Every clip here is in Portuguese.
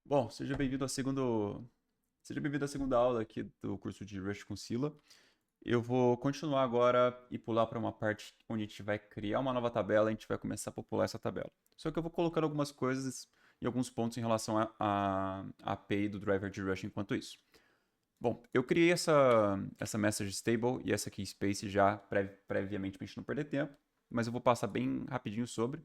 Bom, seja bem-vindo à segunda aula aqui do curso de Rush com Scylla. Eu vou continuar agora e pular para uma parte onde a gente vai criar uma nova tabela e a gente vai começar a popular essa tabela. Só que eu vou colocando algumas coisas e alguns pontos em relação à API do driver de Rush enquanto isso. Bom, eu criei essa message stable e essa key space já previamente para a gente não perder tempo, mas eu vou passar bem rapidinho sobre.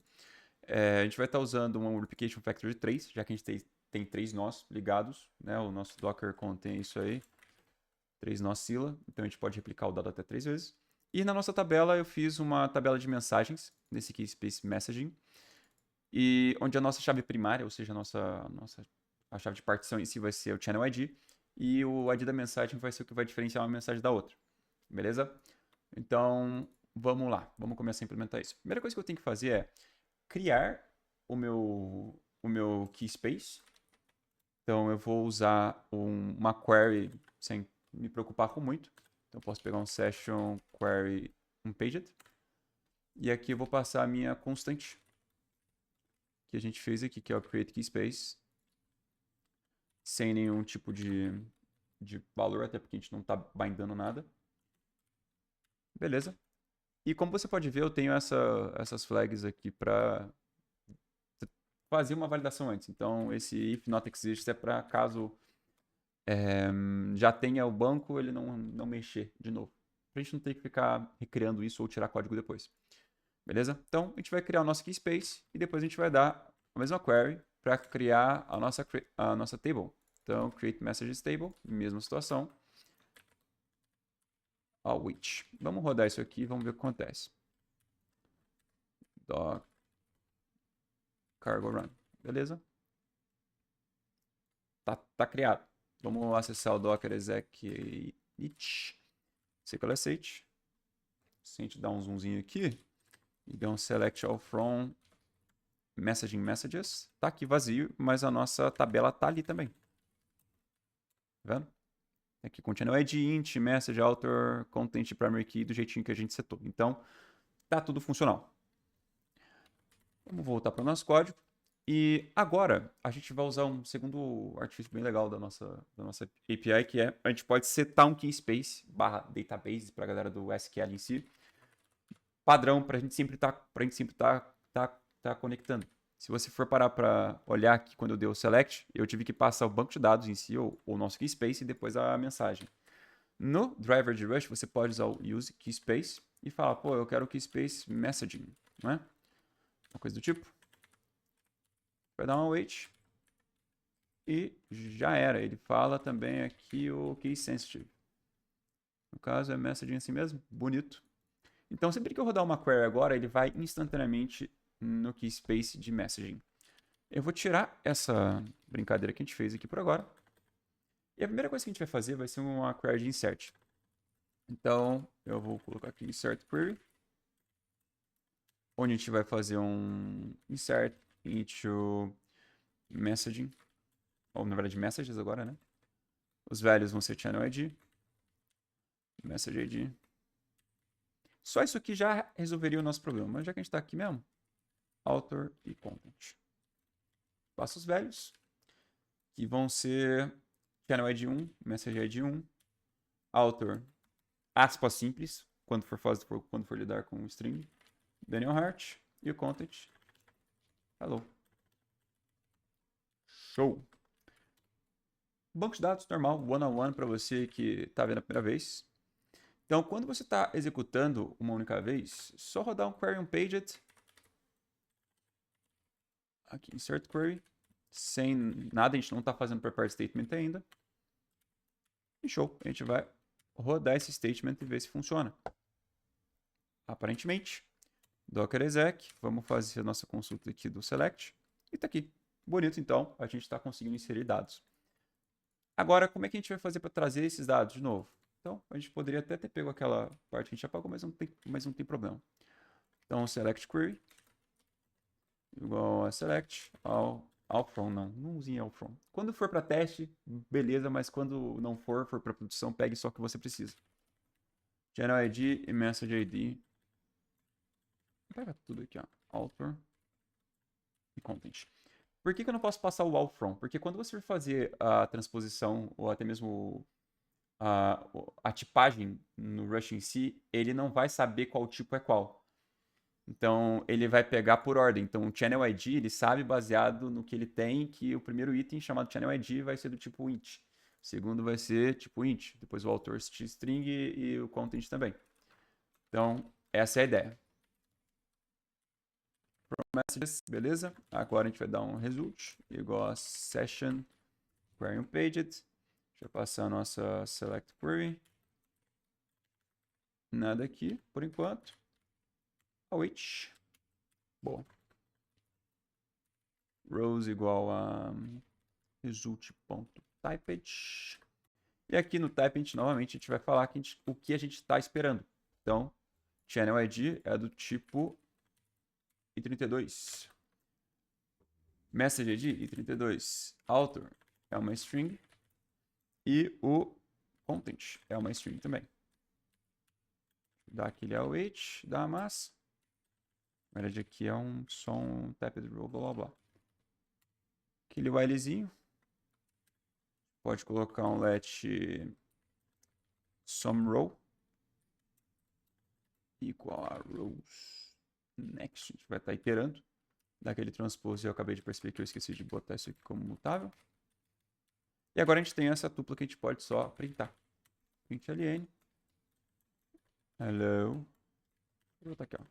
A gente vai estar usando um replication factor de 3, já que a gente tem 3 nós ligados, né? O nosso Docker contém isso aí, 3 nós Scylla, então a gente pode replicar o dado até 3 vezes. E na nossa tabela eu fiz uma tabela de mensagens, nesse aqui Space Messaging, e onde a nossa chave primária, ou seja, a chave de partição em si vai ser o Channel ID, e o ID da mensagem vai ser o que vai diferenciar uma mensagem da outra, beleza? Então, vamos lá, vamos começar a implementar isso. A primeira coisa que eu tenho que fazer é criar o meu key space. Então eu vou usar uma query sem me preocupar com muito. Então eu posso pegar um session query unpaged. E aqui eu vou passar a minha constante que a gente fez aqui, que é o create key space, sem nenhum tipo de valor, até porque a gente não está bindando nada. Beleza. E como você pode ver, eu tenho essas flags aqui para fazer uma validação antes. Então, esse if not exists é para caso já tenha o banco, ele não mexer de novo. Para a gente não ter que ficar recriando isso ou tirar código depois. Beleza? Então, a gente vai criar o nosso key space e depois a gente vai dar a mesma query para criar a nossa table. Então, create messages table, mesma situação. Which. Vamos rodar isso aqui e vamos ver o que acontece. Doc cargo run. Beleza? Tá criado. Vamos acessar o docker exec it clsh. Se a gente dar um zoomzinho aqui e der um select all from messaging messages, tá aqui vazio, mas a nossa tabela tá ali também. Tá vendo? Aqui continua id int, message, author, content, primary key, do jeitinho que a gente setou. Então, tá tudo funcional. Vamos voltar para o nosso código. E agora, a gente vai usar um segundo artifício bem legal da nossa API, que é a gente pode setar um key space barra database para a galera do SQL em si, padrão para a gente sempre tá conectando. Se você for parar para olhar aqui quando eu dei o select, eu tive que passar o banco de dados em si, ou o nosso key space, e depois a mensagem. No driver de Rush, você pode usar o use key space e falar, pô, eu quero key space messaging, não é? Uma coisa do tipo. Vai dar um await e já era. Ele fala também aqui o key sensitive. No caso é messaging assim mesmo, bonito. Então sempre que eu rodar uma query agora, ele vai instantaneamente no key space de messaging. Eu vou tirar essa brincadeira que a gente fez aqui por agora. E a primeira coisa que a gente vai fazer vai ser uma query de insert. Então, eu vou colocar aqui insert query, onde a gente vai fazer um insert into messaging, ou na verdade messages agora, né? Os values vão ser channel ID, message ID. Só isso aqui já resolveria o nosso problema, mas já que a gente está aqui mesmo, author e content. Passo os values, que vão ser channel ID 1, message ID 1, author, aspas simples, quando for lidar com o string, Daniel Hart, e o content, hello. Show! Banco de dados normal, one-on-one para você que está vendo a primeira vez. Então, quando você está executando uma única vez, só rodar um query unpaged, aqui insert query, sem nada, a gente não está fazendo prepare statement ainda. E show, a gente vai rodar esse statement e ver se funciona. Aparentemente, docker exec, vamos fazer a nossa consulta aqui do select, e está aqui. Bonito, então, a gente está conseguindo inserir dados. Agora, como é que a gente vai fazer para trazer esses dados de novo? Então, a gente poderia até ter pego aquela parte que a gente apagou, mas não tem problema. Então, select query, igual a select, all from, não use all from. Quando for para teste, beleza, mas quando não for para produção, pegue só o que você precisa. Channel ID e Message ID. Pega tudo aqui, ó. Author e Content. Por que eu não posso passar o all from? Porque quando você for fazer a transposição, ou até mesmo a tipagem no Rush em si, ele não vai saber qual tipo é qual. Então, ele vai pegar por ordem. Então, o Channel ID, ele sabe, baseado no que ele tem, que o primeiro item, chamado Channel ID, vai ser do tipo int. O segundo vai ser tipo int. Depois o autor string e o content também. Então, essa é a ideia. Messages, beleza? Agora a gente vai dar um result igual a session query unpaged. Já passar a nossa select query. Nada aqui, por enquanto. Await. Bom. Rows igual a result.typed. E aqui no typed, novamente, a gente vai falar o que a gente está esperando. Então, channel ID é do tipo i32. Message ID, i32. Author é uma string. E o content é uma string também. Dá aquele await, dá a massa. Na verdade, aqui é só um tapped row, blá blá blá. Aquele whilezinho. Pode colocar um let SomeRow igual a rows next. A gente vai estar iterando. Daquele transpose eu acabei de perceber que eu esqueci de botar isso aqui como mutável. E agora a gente tem essa tupla que a gente pode só printar. Print ln. Hello. Vou botar aqui, ó.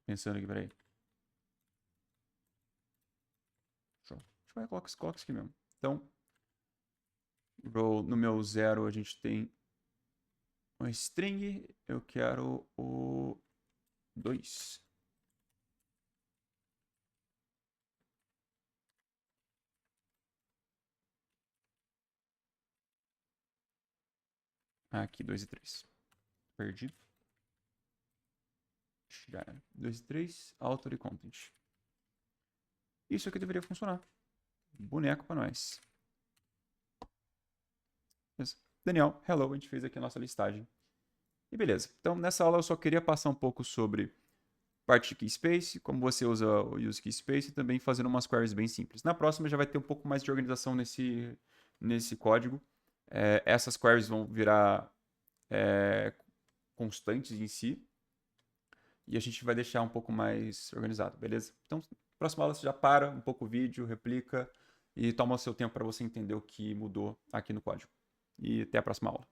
Pensando aqui, peraí. Show. A gente vai colocar isso aqui mesmo. Então, no meu 0 a gente tem uma string. Eu quero o 2. Aqui, 2 e 3. Perdi. Já era. 2 e 3, author e content. Isso aqui deveria funcionar. Boneco pra nós. Beleza. Daniel, hello, a gente fez aqui a nossa listagem. E beleza. Então, nessa aula eu só queria passar um pouco sobre parte de keyspace, como você usa o use keyspace e também fazendo umas queries bem simples. Na próxima já vai ter um pouco mais de organização nesse código. Essas queries vão virar constantes em si. E a gente vai deixar um pouco mais organizado, beleza? Então, próxima aula você já para um pouco o vídeo, replica e toma o seu tempo para você entender o que mudou aqui no código. E até a próxima aula.